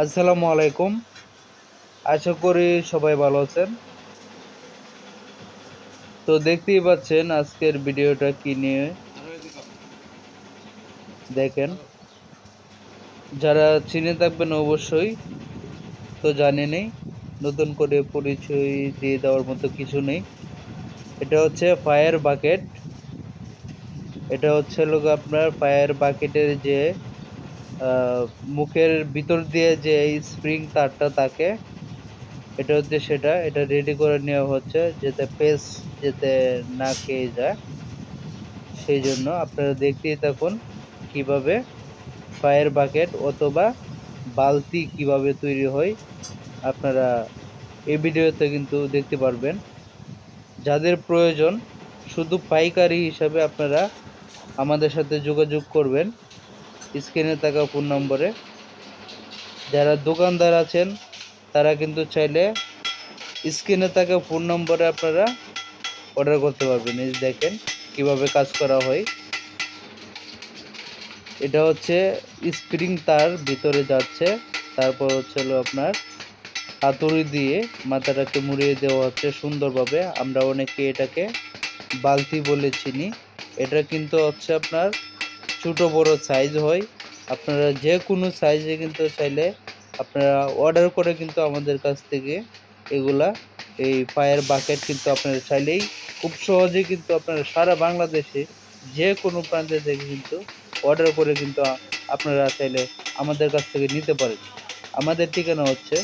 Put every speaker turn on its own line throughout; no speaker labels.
আসসালামু আলাইকুম। আশা করি সবাই ভালো আছেন। তো দেখতেই পাচ্ছেন আজকের ভিডিওটা কি নিয়ে। দেখেন, যারা চিনে থাকবেন অবশ্যই, তো জানেনই, নতুন করে পরিচয় দিয়ে দেওয়ার মতো কিছু নেই। এটা হচ্ছে ফায়ার বাকেট। এটা হচ্ছে আপনার ফায়ার বাকেটের যে আহ, মুখের ভিতর দিয়ে যে স্প্রিং তারটা থাকে, এটা হচ্ছে সেটা। এটা রেডি করে নেওয়া হচ্ছে যাতে পেস যাতে না খেয়ে যায়, সেই জন্য আপনারা দেখতেই থাকুন কিভাবে ফায়ার বাকেট অথবা বালতি কিভাবে তৈরি হয়। আপনারা এই ভিডিওতে কিন্তু দেখতে পারবেন। যাদের প্রয়োজন শুধু পাইকারি হিসাবে আপনারা আমাদের সাথে যোগাযোগ করবেন স্ক্রিনে থাকা ফোন নম্বরে। যারা দোকানদার আছেন তারা কিন্তু চাইলে স্ক্রিনে থাকা ফোন নম্বরে আপনারা অর্ডার করতে পারবেন। এই যে দেখেন কিভাবে কাজ করা হয়। এটা হচ্ছে স্প্রিং তার ভিতরে যাচ্ছে, তারপর হচ্ছে আপনার হাতুড়ি দিয়ে মাথাটাকে মুড়িয়ে দেওয়া হচ্ছে সুন্দরভাবে। আমরা অনেকে এটাকে বালতি বলে চিনি। এটা কিন্তু হচ্ছে আপনার ছোট বড় সাইজ হয়। আপনারা যে কোনো সাইজে কিন্তু চাইলে আপনারা অর্ডার করে কিন্তু আমাদের কাছ থেকে এগুলা এই ফায়ার বাকেট কিন্তু আপনারা চাইলেই খুব সহজে কিন্তু আপনারা সারা বাংলাদেশে যে কোনো প্রান্তে থেকে কিন্তু অর্ডার করে কিন্তু আপনারা চাইলে আমাদের কাছ থেকে নিতে পারেন। আমাদের ঠিকানা হচ্ছে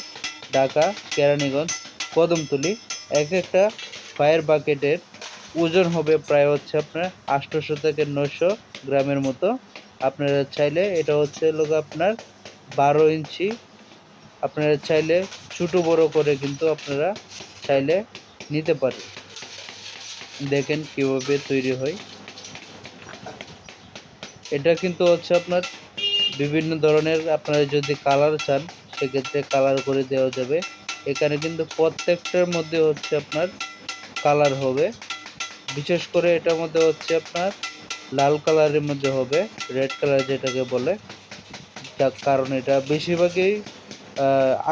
ঢাকা, কেরানীগঞ্জ, কদমতলী। এক একটা ফায়ার বাকেটের ওজন হবে প্রায় হচ্ছে আপনার 800 থেকে 900 গ্রামের মতো। আপনারা চাইলে এটা হচ্ছে আপনার 12 ইঞ্চি। আপনারা চাইলে ছোট বড় করে কিন্তু আপনারা চাইলে নিতে পারেন। দেখেন কিভাবে তৈরি হয়। এটা কিন্তু হচ্ছে আপনার বিভিন্ন ধরনের, আপনারা যদি কালার চান সেক্ষেত্রে কালার করে দেওয়া যাবে। এখানে কিন্তু প্রত্যেকটার মধ্যে হচ্ছে আপনার কালার হবে। বিশেষ করে এটার মধ্যে হচ্ছে আপনার লাল কালারের মধ্যে হবে, রেড কালার যেটাকে বলে। যার কারণ এটা বেশিরভাগই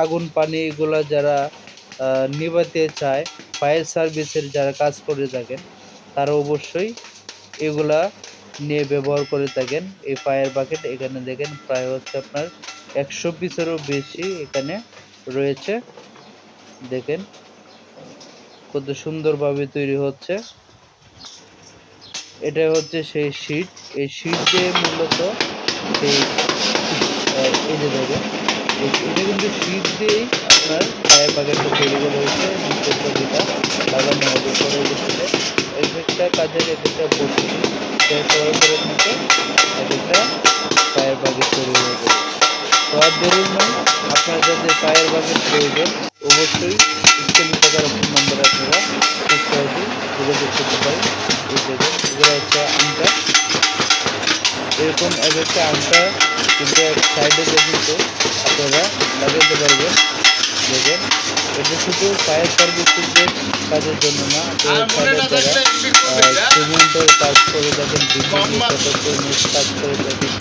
আগুন পানি এগুলা যারা নিভাতে চায়, ফায়ার সার্ভিসের যারা কাজ করে থাকেন তারা অবশ্যই এগুলা নিয়ে ব্যবহার করে থাকেন। এই ফায়ার বাকেট এখানে দেখেন প্রায় হচ্ছে আপনার 100 পিসেরও বেশি এখানে রয়েছে। দেখেন কত সুন্দরভাবে তৈরি হচ্ছে। এটা হচ্ছে সেই শীট। এই শীট দিয়ে মূলত সেই এই যে দেখেন এটা কিন্তু শীট দিয়েই আপনার ফায়ার বাকেটটা তৈরি করা হয়েছে। নিচের ছবিটা লাগানো হবে পরবর্তীতে এক একটা কাজের এক একটা পদ্ধতি শেষ হওয়ার পরে কিন্তু এক একটা ফায়ার বাকেট তৈরি হয়ে যাবে। তো আর দেরি নয়, আপনার যাদের ফায়ার বাকেট প্রয়োজন অবশ্যই স্ক্রিনে থাকা ফোন নম্বরে আপনারা খুব সহজেই যোগাযোগ করতে পারেন। এই দেখেন এগুলো হচ্ছে আমটা, এরকম এক একটা আমটা কিন্তু এক সাইডে কিন্তু আপনারা লাগাতে পারবেন। দেখেন এটা শুধু ফায়ার সার্ভিসের কাজের জন্য না, যারা সিমেন্টের কাজ করে থাকেন, বিল্ডিং কাজ করে থাকেন,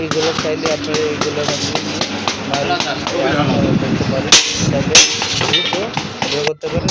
এইগুলো চাইলে আপনারা এইগুলোর মাধ্যমে করতে পারেন। তাহলে দ্রুত করতে পারেন।